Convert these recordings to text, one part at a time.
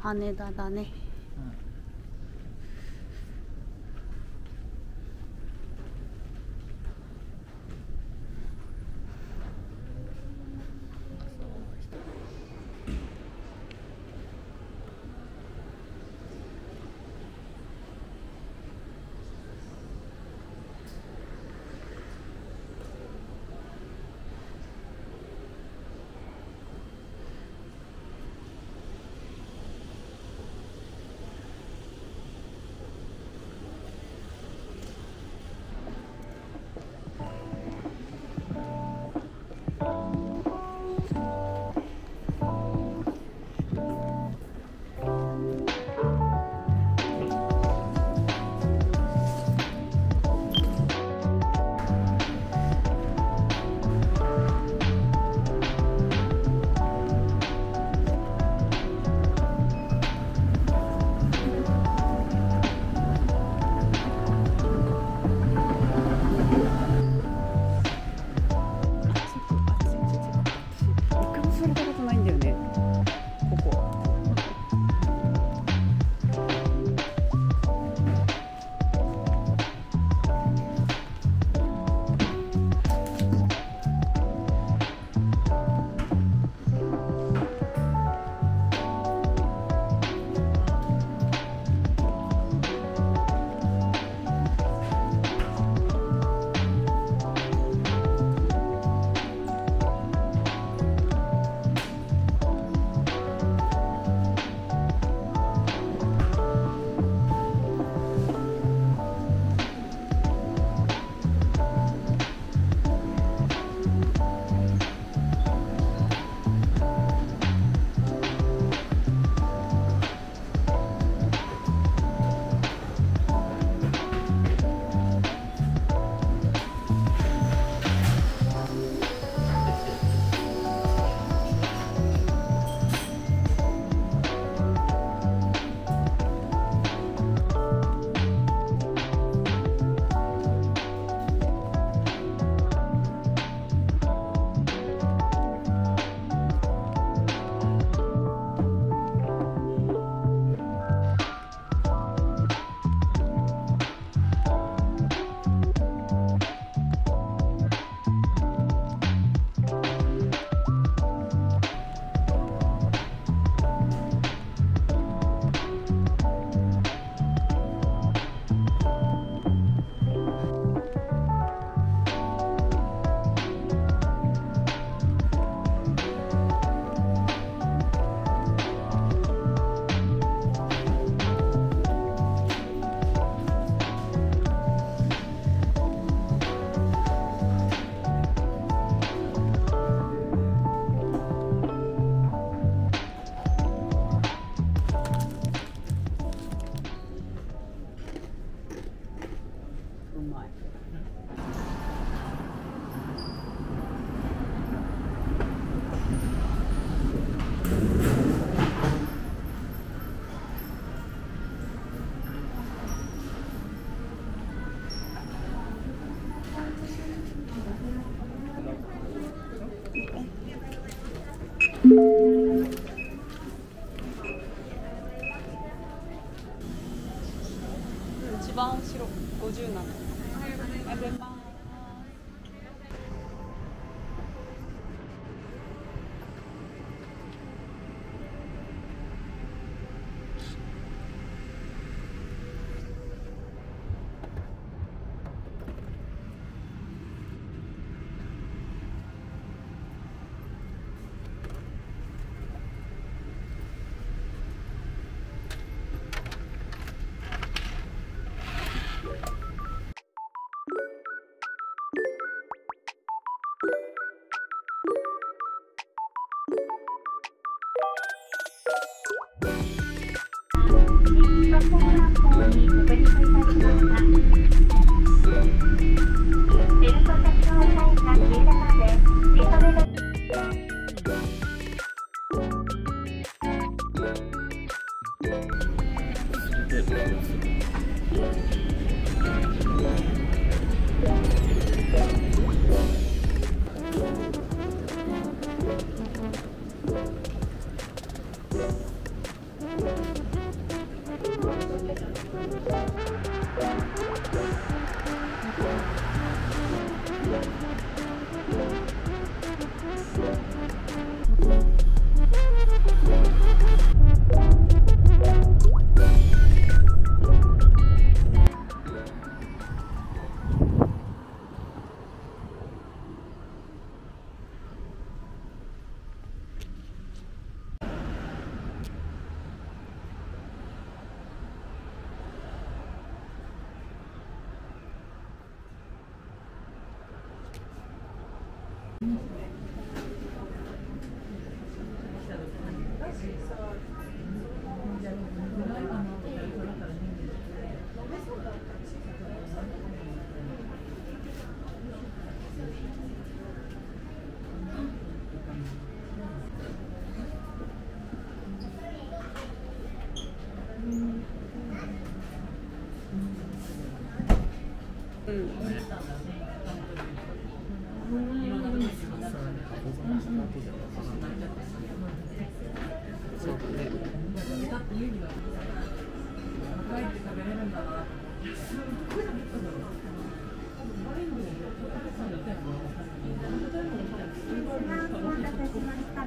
羽田だね。一番後ろ57。ありがとうございます。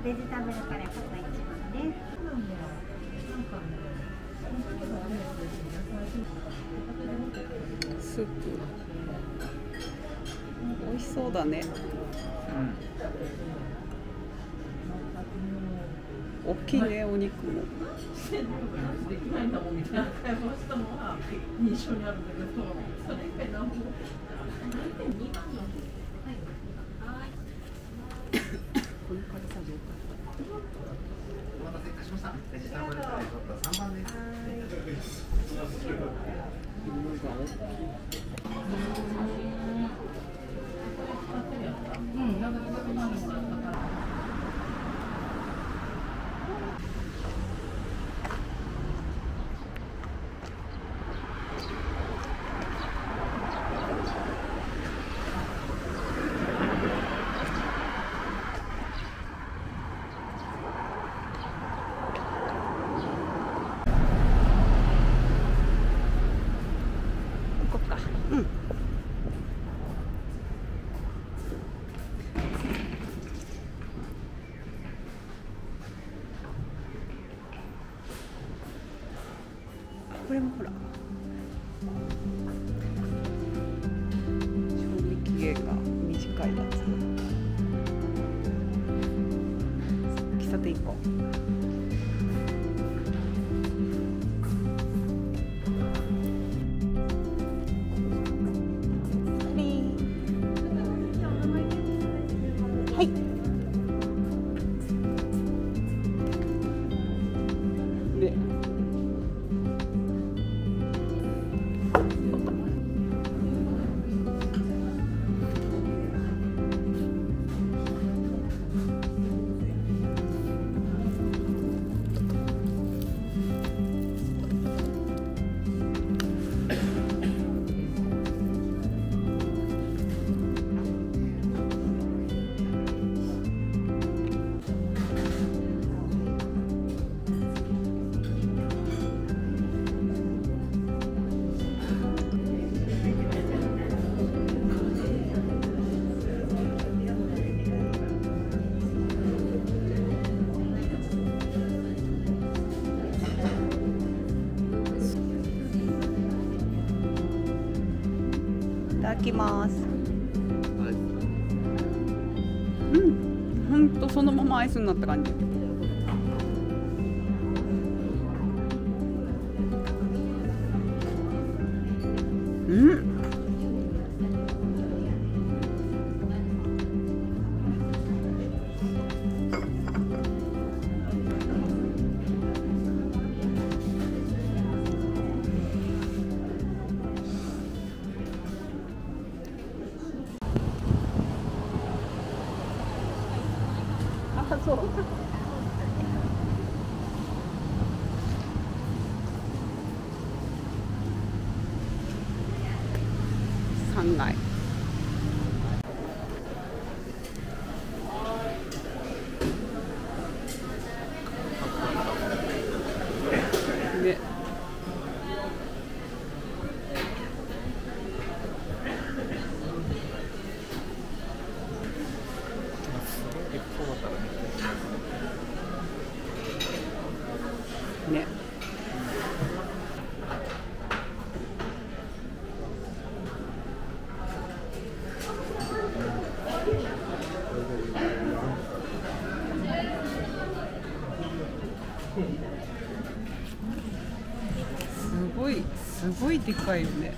ベジタブルカレーパスタ1番です。スープ美味しそうだね。大きいね、お肉も。できないんだもんみたいな会話したのは印象にあるんだけど、それ以外何も。この軽さどうか。お待たせいたしました。ベジタブルカレー3番です。これもほら賞味期限が短いやつ。喫茶店行こう。いただきます。ほんとそのままアイスになった感じ。そう。3階。ね。ね。すごいでかいよね。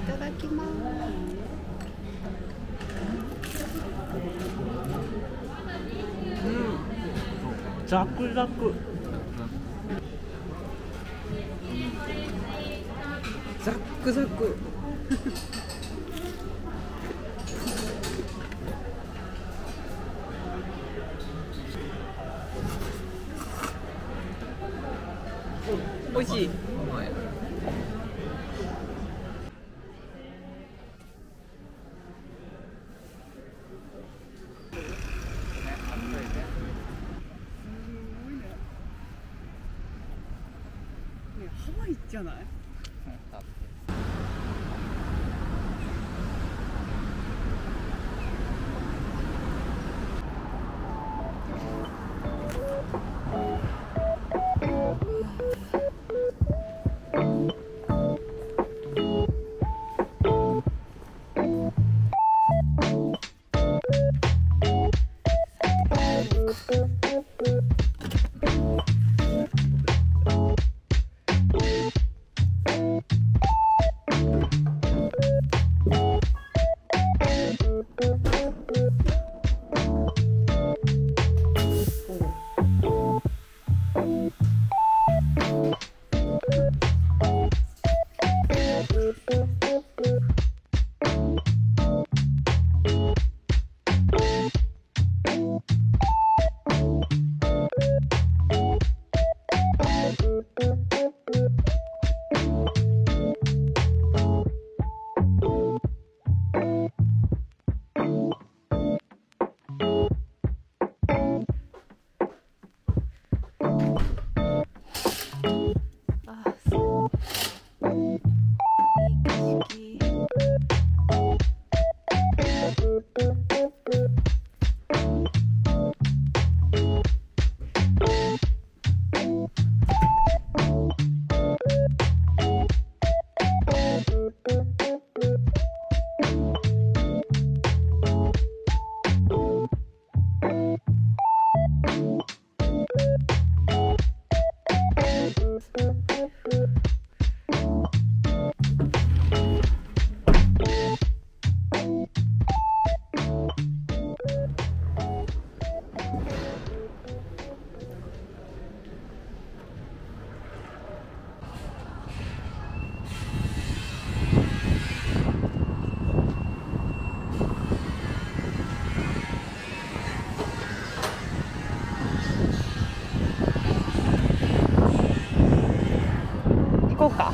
いただきます。ザクザク。ザックザク。美味しい。ハワイじゃない？行こうか。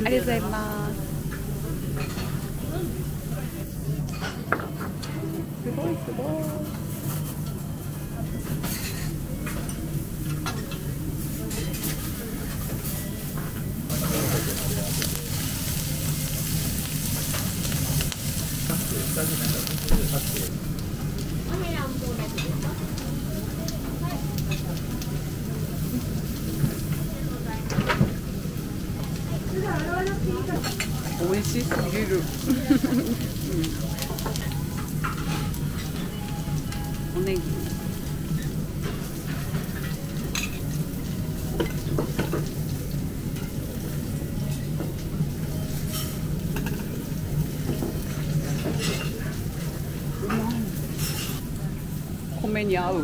ありがとうございます。すごいすごい。美味しすぎる。おネギ。米に合う？い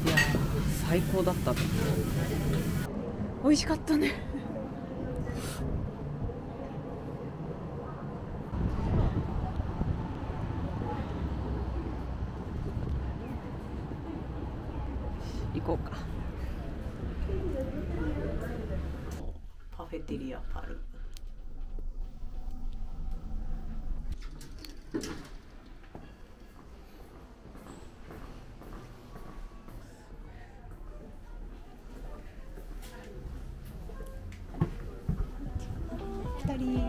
や最高だった。美味しかったね。フェテリアパル。2人。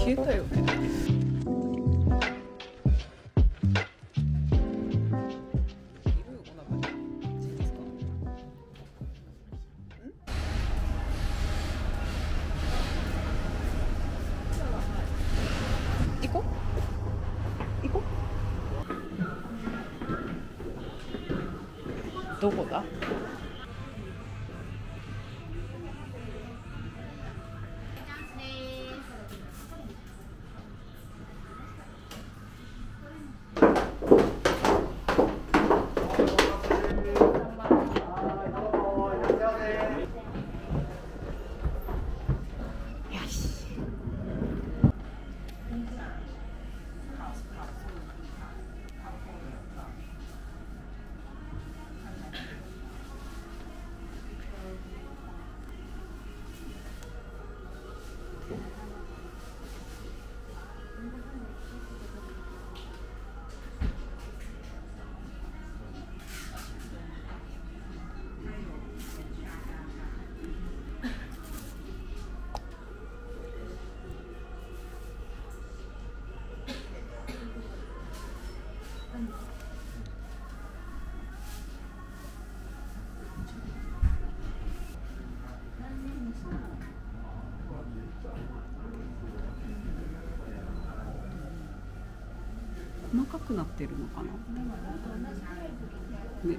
消えたよね。行こう。行こう。どこだ？細かくなってるのかな。ね。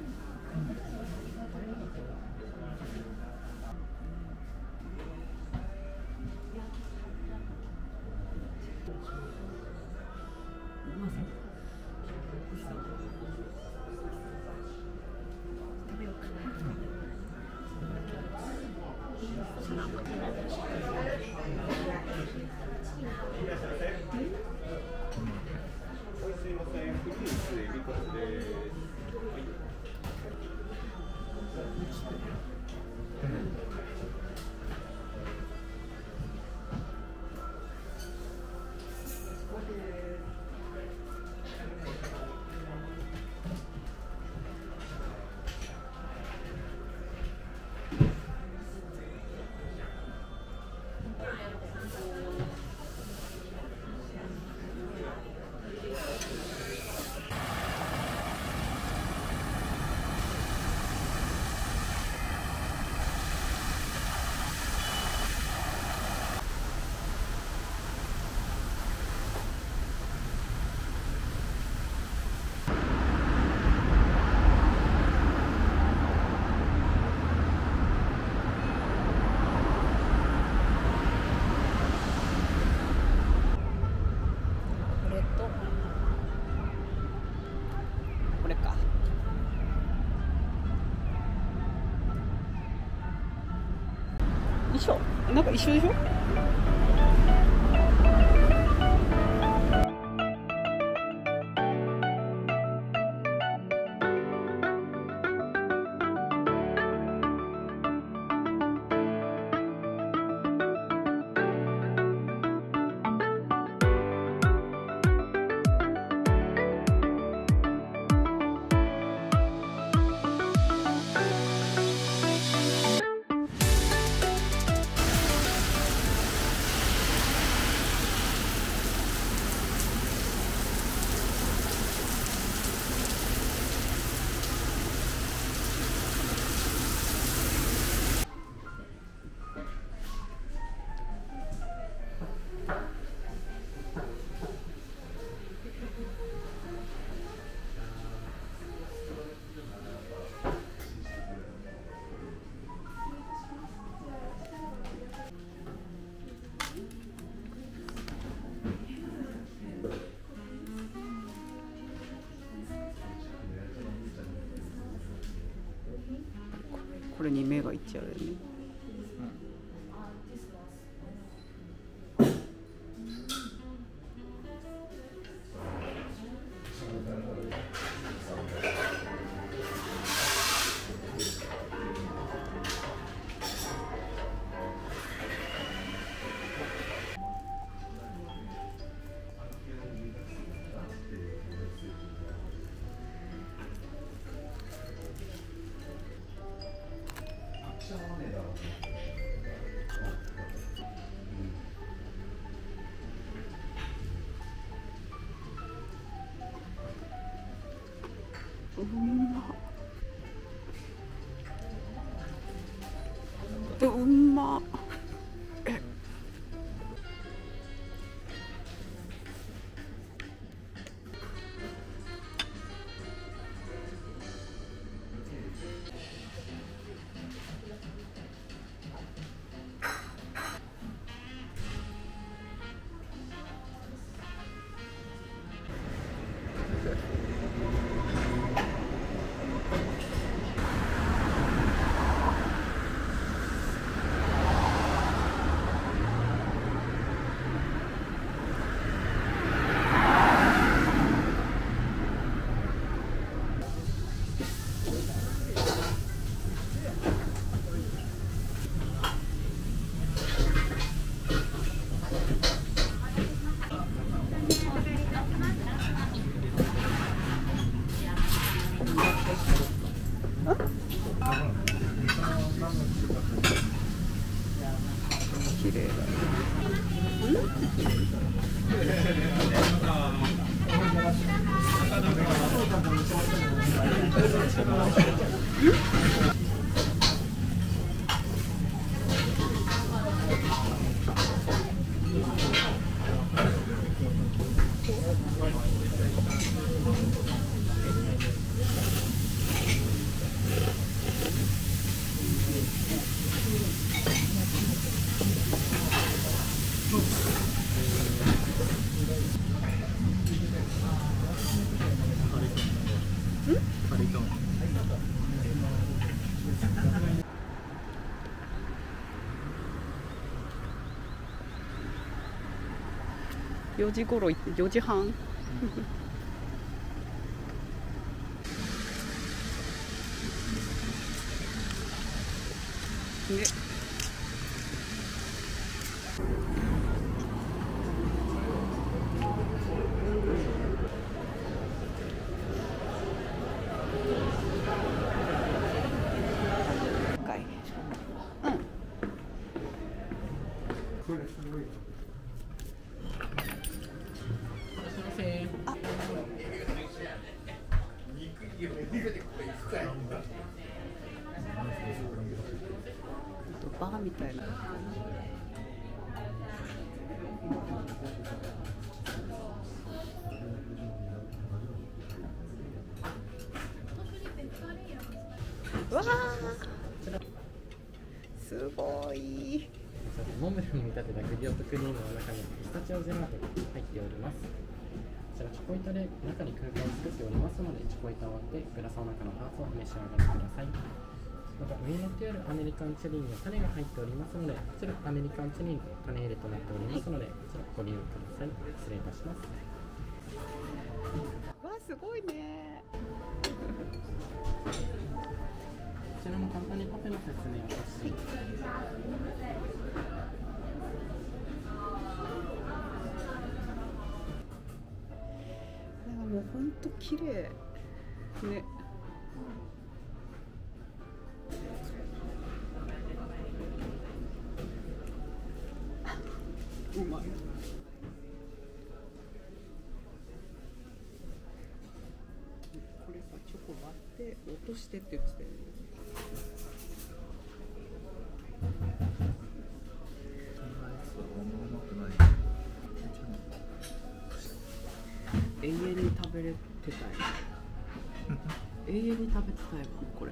一緒、なんか一緒でしょ。これに目がいっちゃうよね。うまっ。綺麗だね。4時頃行って4時半ね。バーみたいな。わあ、すごい。モンブランに見立てたグリオットクリームの中にピスタチオジェラートが入っております。こちらチョコ板で中に空間を作っておりますので、チョコ板を割ってグラスの中のパーツを召し上がりください。また上に乗ってあるアメリカンチェリーには種が入っておりますので、こちらアメリカンチェリーの種入れとなっておりますので、こちらご利用ください。失礼いたします。わあ、すごいね。こちらも簡単にパフェの説明をさせていただきます。もう本当綺麗ね。うまい。これさ、チョコ割って落としてって言ってたよね。永遠に食べれてたい。永遠に食べてたいわ、これ。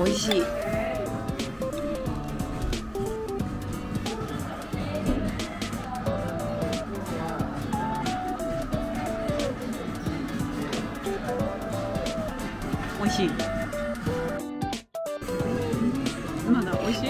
美味しい。美味しい。まだ美味しい？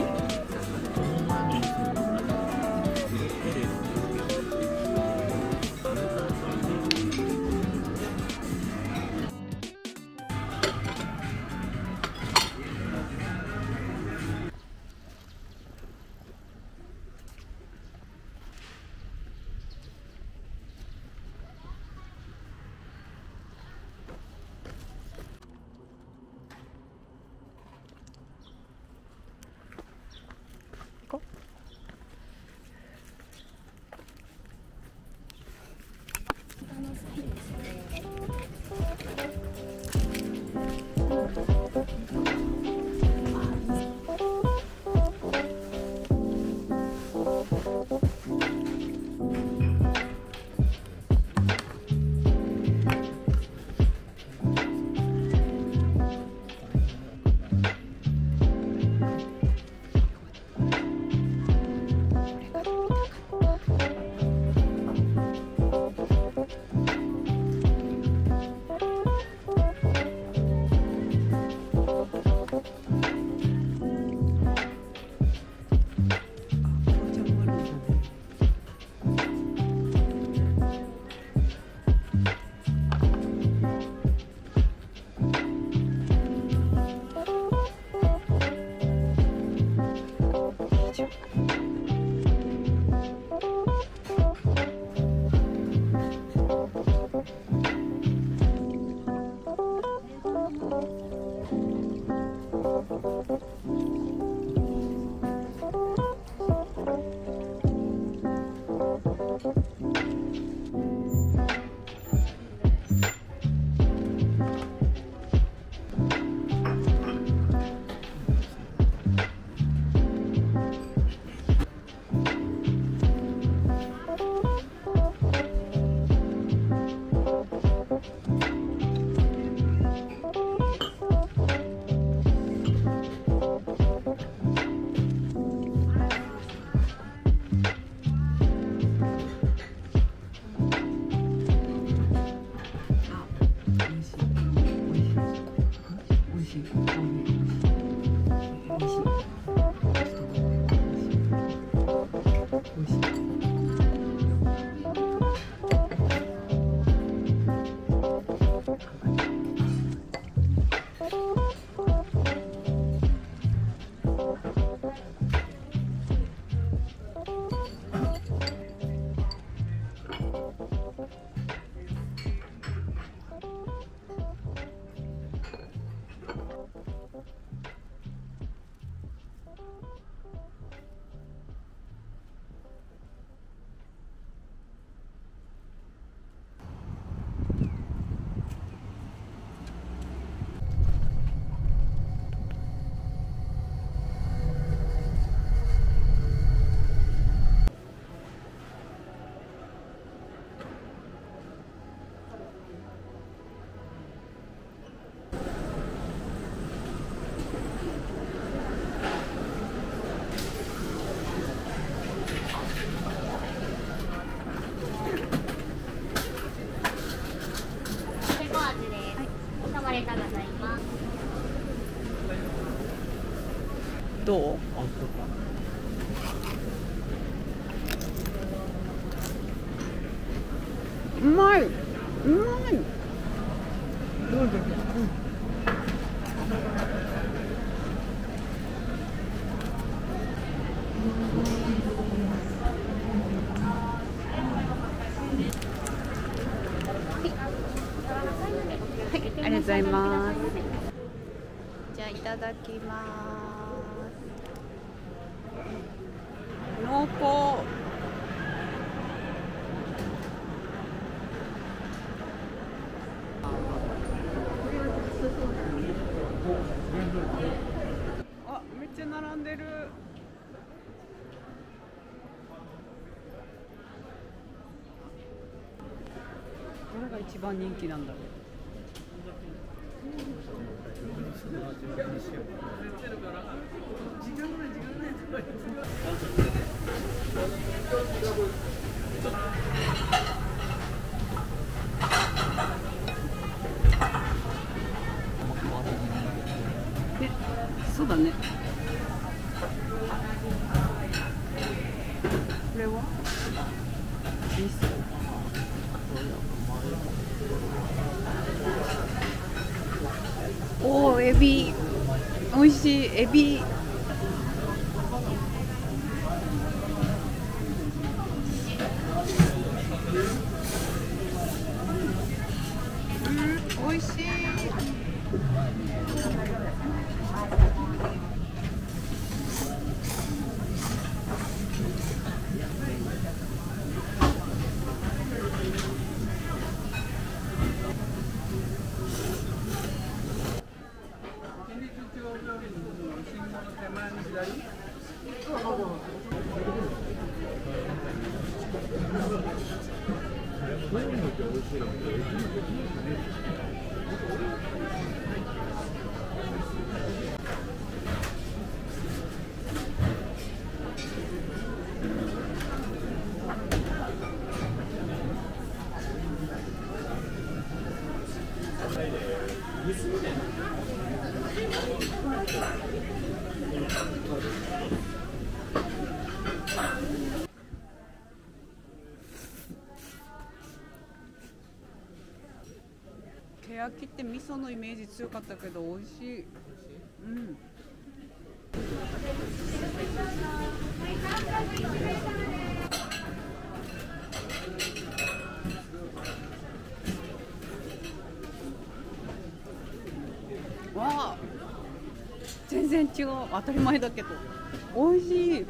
どう？うまい。うまい。どうぞ。はい、ありがとうございます。じゃあいただきます。濃厚。あ、めっちゃ並んでる。どれが一番人気なんだろう。ね、そうだね。これは味噌。おー、エビ。美味しいエビ。美味しい。手焼きって味噌のイメージ強かったけど美味しい。うん。わあ、全然違う。当たり前だけど美味しい。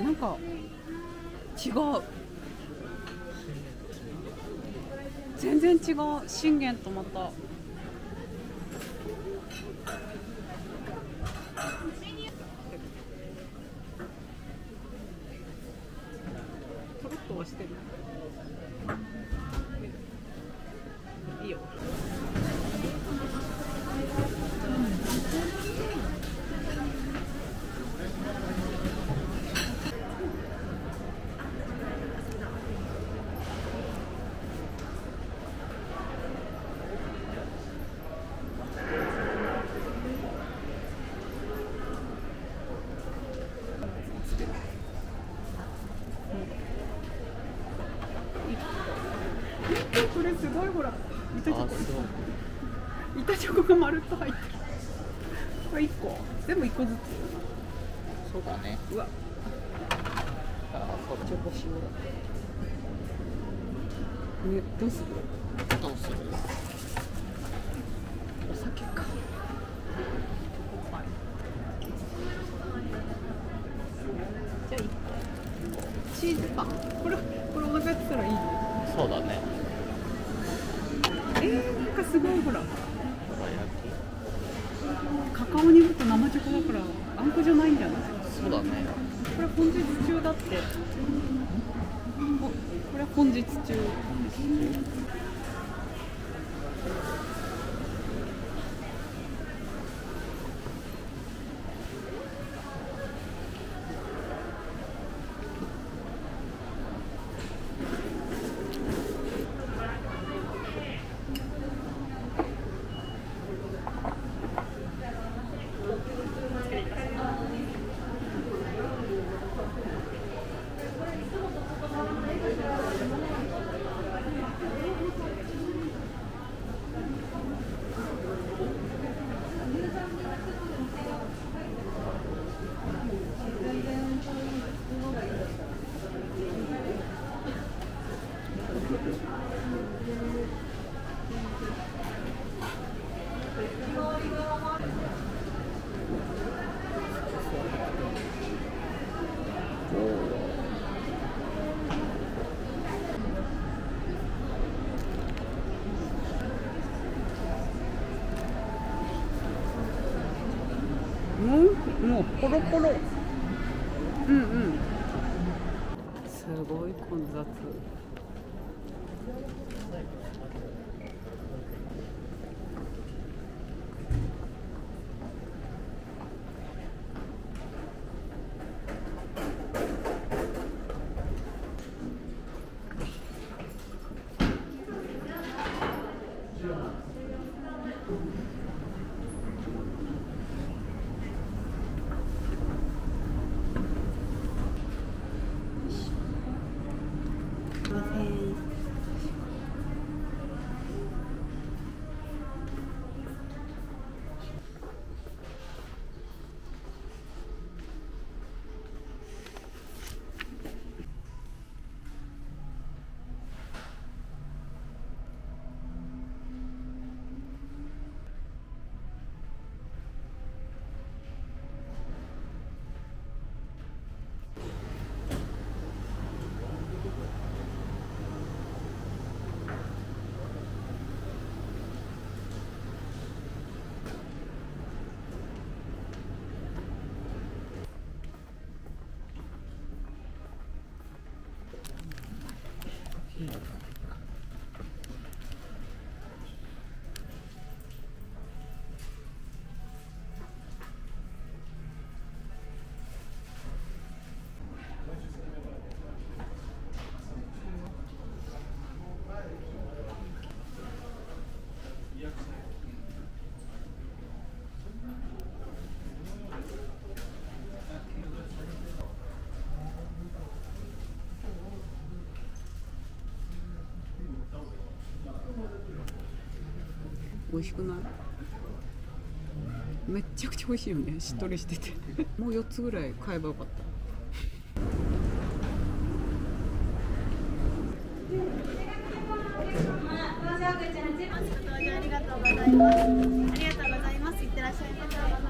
なんか違う、全然違う。信玄とまたトロッとはしてる。いいよ。これすごい、ほら板チョコ、板チョコがまるっと入ってる。これ1個全部1個ずつ。そうだね。うわ、チョコしよう。ね、どうする？どうする？お酒か。はい、じゃあ1個チーズパン。これお腹やってたらいいね。そうだね。なんかすごい、ほらどら焼き。カカオニブと生チョコだからあんこじゃないんじゃない？そうだね。これ本日中だって。これ本日中。もうポロポロ。うんうん。すごい混雑。美味しくない？めっちゃくちゃ美味しいよね。しっとりしててもう4つぐらい買えばよかった。申し訳ありがとうございます。ありがとうございます。いってらっしゃいませ。